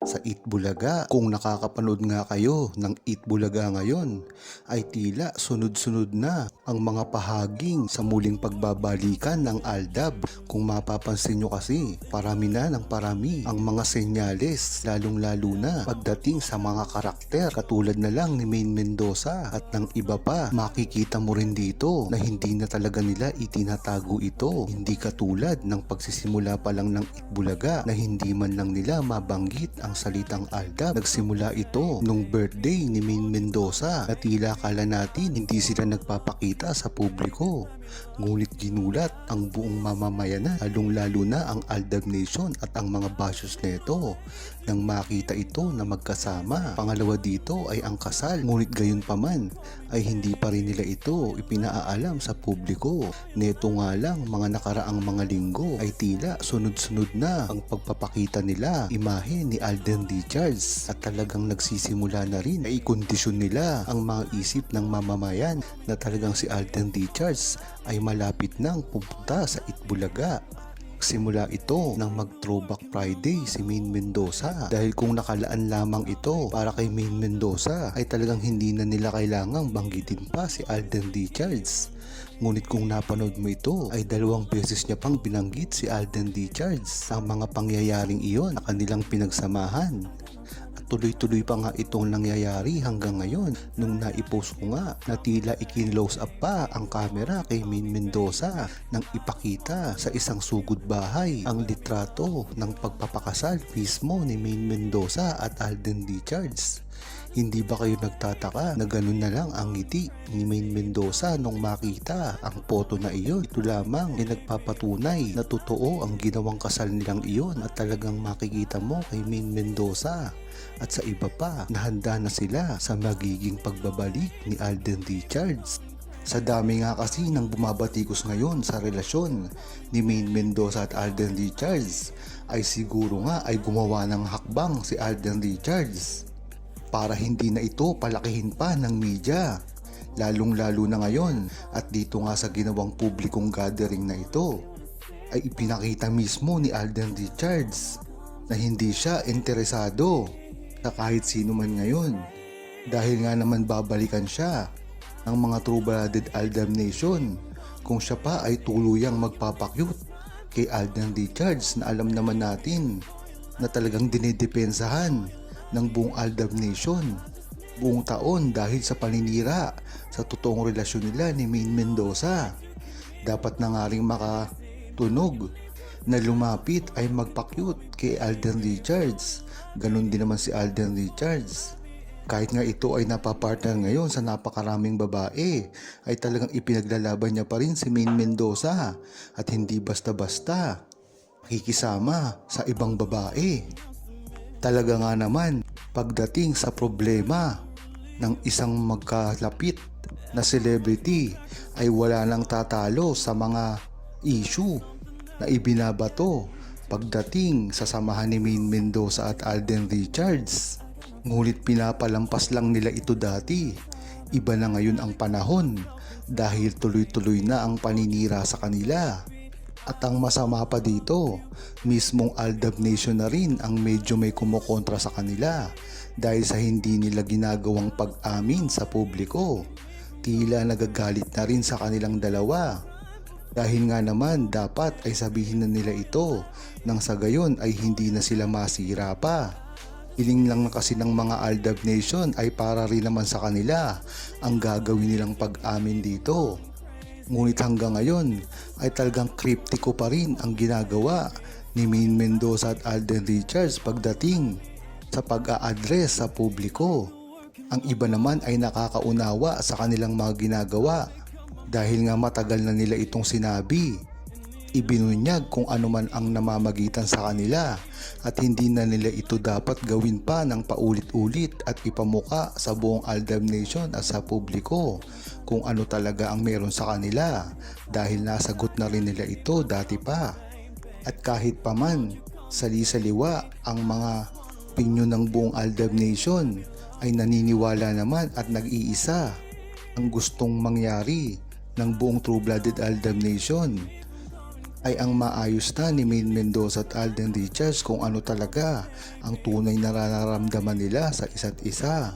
sa Eat Bulaga. Kung nakakapanood nga kayo ng Eat Bulaga ngayon, ay tila sunod-sunod na ang mga pahaging sa muling pagbabalikan ng Aldab. Kung mapapansin nyo kasi, parami na ng parami ang mga senyales, lalong-lalo na pagdating sa mga karakter katulad na lang ni Main Mendoza at ng iba pa. Makikita mo rin dito na hindi na talaga nila itinatago ito, hindi katulad ng pagsisimula pa lang ng Eat Bulaga na hindi man lang nila mabanggit ang salitang Aldab. Nagsimula ito nung birthday ni Main Mendoza na tila akala natin hindi sila nagpapakita sa publiko. Ngunit ginulat ang buong mamamayan na, lalong-lalo na ang Aldab Nation at ang mga bashers nito nang makita ito na magkasama. Pangalawa dito ay ang kasal, ngunit gayon pa man ay hindi pa rin nila ito ipinaalam sa publiko. Neto nga lang mga nakaraang mga linggo ay tila sunod-sunod na ang pagpapakita nila imahe ni Alden Richards at talagang nagsisimula na rin na ikondisyon nila ang mga isip ng mamamayan na talagang si Alden Richards ay malapit nang pupunta sa Eat Bulaga. Simula ito nang mag-throwback Friday si Main Mendoza, dahil kung nakalaan lamang ito para kay Main Mendoza ay talagang hindi na nila kailangang banggitin pa si Alden Richards. Ngunit kung napanood mo ito ay 2 beses niya pang binanggit si Alden Richards ang mga pangyayaring iyon na kanilang pinagsamahan. Tuloy-tuloy pa nga itong nangyayari hanggang ngayon nung naipost ko nga na tila ikin-close up pa ang camera kay Main Mendoza nang ipakita sa isang sugod bahay ang litrato ng pagpapakasal mismo ni Main Mendoza at Alden Richards. Hindi ba kayo nagtataka na ganun na lang ang ngiti ni Main Mendoza nung makita ang photo na iyon? Ito lamang ay nagpapatunay na totoo ang ginawang kasal nilang iyon at talagang makikita mo kay Main Mendoza at sa iba pa na handa na sila sa magiging pagbabalik ni Alden Richards. Sa dami nga kasi ng bumabatikos ngayon sa relasyon ni Main Mendoza at Alden Richards ay siguro nga ay gumawa ng hakbang si Alden Richards para hindi na ito palakihin pa ng media, lalong-lalo na ngayon at dito nga sa ginawang publikong gathering na ito ay ipinakita mismo ni Alden Richards na hindi siya interesado sa kahit sino man ngayon, dahil nga naman babalikan siya ng mga true-blooded Aldab Nation kung siya pa ay tuluyang magpapakyut kay Alden Richards na alam naman natin na talagang dinidepensahan ng buong Aldab Nation buong taon dahil sa paninira sa totoong relasyon nila ni Main Mendoza. Dapat na nga rin makatunog na lumapit ay magpakyut kay Alden Richards. Ganon din naman si Alden Richards. Kahit nga ito ay napapartner ngayon sa napakaraming babae, ay talagang ipinaglalaban niya pa rin si Main Mendoza at hindi basta-basta makikisama sa ibang babae. Talaga nga naman, pagdating sa problema ng isang magkalapit na celebrity ay wala nang tatalo sa mga issue na ibinabato pagdating sa samahan ni Main Mendoza at Alden Richards. Ngunit pinapalampas lang nila ito dati. Iba na ngayon ang panahon dahil tuloy-tuloy na ang paninira sa kanila. At ang masama pa dito, mismong Aldab Nation na rin ang medyo may kumukontra sa kanila dahil sa hindi nila ginagawang pag-amin sa publiko. Tila nagagalit na rin sa kanilang dalawa. Dahil nga naman dapat ay sabihin na nila ito nang sa gayon ay hindi na sila masira pa. Hiling lang na kasi ng mga Aldab Nation ay para rin naman sa kanila ang gagawin nilang pag-amin dito. Ngunit hanggang ngayon ay talagang kriptiko pa rin ang ginagawa ni Main Mendoza at Alden Richards pagdating sa pag-a-address sa publiko. Ang iba naman ay nakakaunawa sa kanilang mga ginagawa dahil nga matagal na nila itong sinabi. Ibinunyag kung ano man ang namamagitan sa kanila at hindi na nila ito dapat gawin pa ng paulit-ulit at ipamuka sa buong Aldab Nation at sa publiko kung ano talaga ang meron sa kanila dahil nasagot na rin nila ito dati pa. At kahit pa man sali-saliwa ang mga opinyon ng buong Aldab Nation ay naniniwala naman at nag-iisa ang gustong mangyari ng buong true-blooded Aldab Nation ay ang maayos na ni Maine Mendoza at Alden Richards kung ano talaga ang tunay na nararamdaman nila sa isa't isa.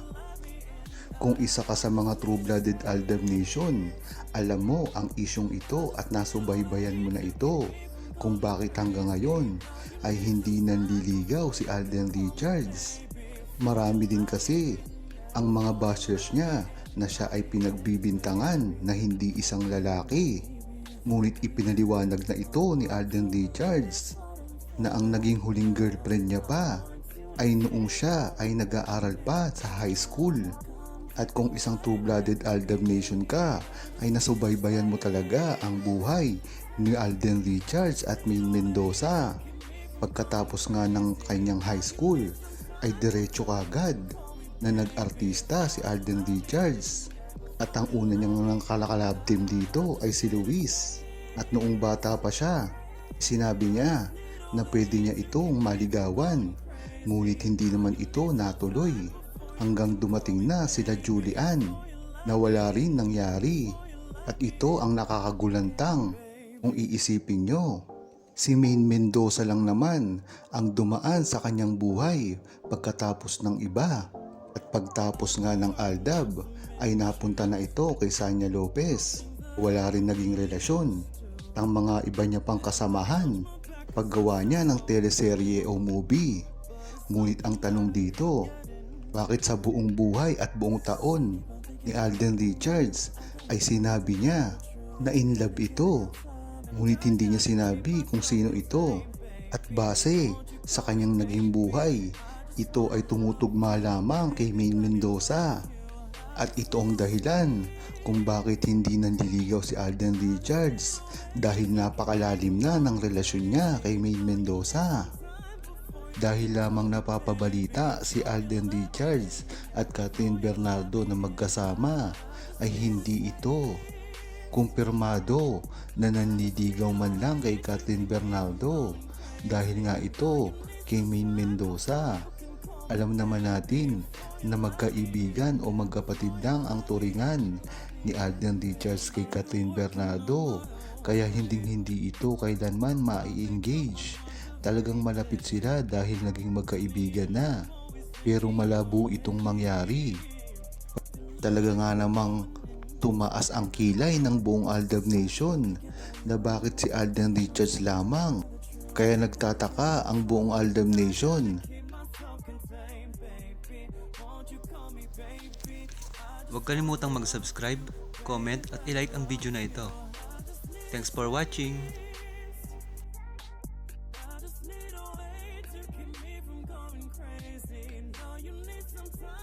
Kung isa ka sa mga true-blooded Aldab Nation, alam mo ang isyong ito at nasubaybayan mo na ito kung bakit hanggang ngayon ay hindi nanliligaw si Alden Richards. Marami din kasi ang mga bashers niya na siya ay pinagbibintangan na hindi isang lalaki. Ngunit ipinaliwanag na ito ni Alden Richards na ang naging huling girlfriend niya pa ay noong siya ay nag-aaral pa sa high school. At kung isang true-blooded Aldab Nation ka, ay nasubaybayan mo talaga ang buhay ni Alden Richards at Maine Mendoza. Pagkatapos nga ng kanyang high school, ay diretso kagad na nag-artista si Alden Richards. At ang una niyang kalakalab team dito ay si Luis. At noong bata pa siya, sinabi niya na pwede niya itong maligawan. Ngunit hindi naman ito natuloy. Hanggang dumating na sila Julian na wala rin nangyari. At ito ang nakakagulantang kung iisipin nyo. Si Maine Mendoza lang naman ang dumaan sa kanyang buhay pagkatapos ng iba. At pagtapos nga ng Aldab ay napunta na ito kay Sanya Lopez. Wala rin naging relasyon. Ang mga iba niya pang kasamahan paggawa niya ng teleserye o movie. Ngunit ang tanong dito, bakit sa buong buhay at buong taon ni Alden Richards ay sinabi niya na in love ito, ngunit hindi niya sinabi kung sino ito, at base sa kanyang naging buhay, ito ay tumutugma lamang kay Maine Mendoza. At ito ang dahilan kung bakit hindi nanliligaw si Alden Richards dahil napakalalim na ng relasyon niya kay Maine Mendoza. Dahil lamang napapabalita si Alden Richards at Catherine Bernardo na magkasama ay hindi ito kumpirmado na nanliligaw man lang kay Catherine Bernardo dahil nga ito kay Maine Mendoza. Alam naman natin na magkaibigan o magkapatid lang ang turingan ni Alden Richards kay Catherine Bernardo, kaya hindi ito kailanman mai-engage. Talagang malapit sila dahil naging magkaibigan na. Pero malabo itong mangyari. Talaga nga namang tumaas ang kilay ng buong Aldab Nation na bakit si Alden Richards lamang. Kaya nagtataka ang buong Aldab Nation. Huwag kalimutang mag-subscribe, comment at i-like ang video na ito. Thanks for watching! Need a way to keep me from going crazy. Now you need some time.